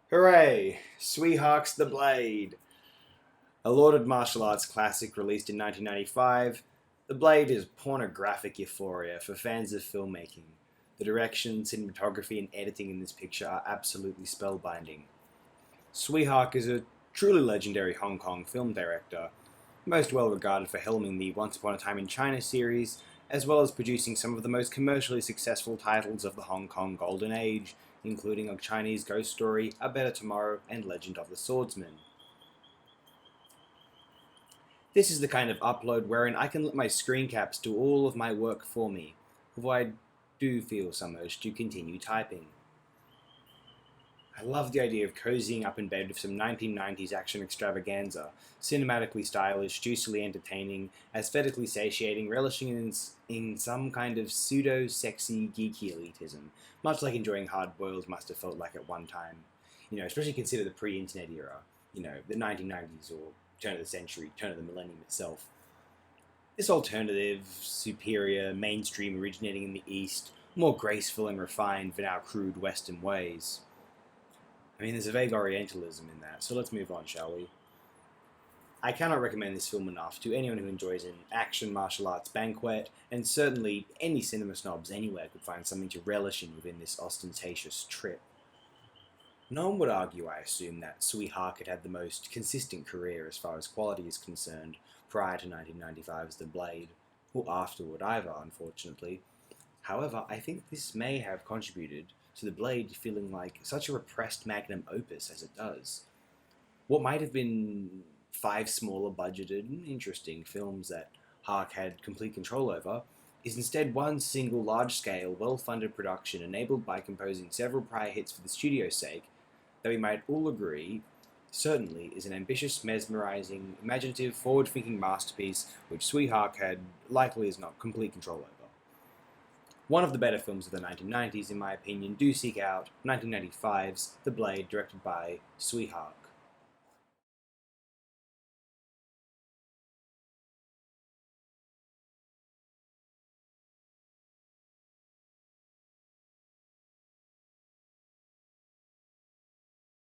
Hooray! Tsui Hark's The Blade! A lauded martial arts classic released in 1995, The Blade is pornographic euphoria for fans of filmmaking. The direction, cinematography, and editing in this picture are absolutely spellbinding. Tsui Hark is a truly legendary Hong Kong film director, most well regarded for helming the Once Upon a Time in China series, as well as producing some of the most commercially successful titles of the Hong Kong Golden Age, including A Chinese Ghost Story, A Better Tomorrow, and Legend of the Swordsman. This is the kind of upload wherein I can let my screen caps do all of my work for me, although I do feel some urge to continue typing. I love the idea of cozying up in bed with some 1990s action extravaganza, cinematically stylish, juicily entertaining, aesthetically satiating, relishing in some kind of pseudo-sexy, geeky elitism, much like enjoying hard-boiled must have felt like at one time. Especially consider the pre-internet era, the 1990s or turn of the century, turn of the millennium itself. This alternative, superior, mainstream originating in the East, more graceful and refined than our crude Western ways. There's a vague Orientalism in that, so let's move on, shall we? I cannot recommend this film enough to anyone who enjoys an action martial arts banquet, and certainly any cinema snobs anywhere could find something to relish in within this ostentatious trip. No one would argue, I assume, that Tsui Hark had the most consistent career as far as quality is concerned prior to 1995's The Blade, or afterward either, unfortunately. However, I think this may have contributed to The Blade feeling like such a repressed magnum opus as it does. What might have been five smaller budgeted, interesting films that Hark had complete control over is instead one single large scale, well funded production enabled by composing several prior hits for the studio's sake that we might all agree certainly is an ambitious, mesmerizing, imaginative, forward thinking masterpiece which Tsui Hark had likely is not complete control over. One of the better films of the 1990s, in my opinion, do seek out 1995's The Blade, directed by Tsui Hark.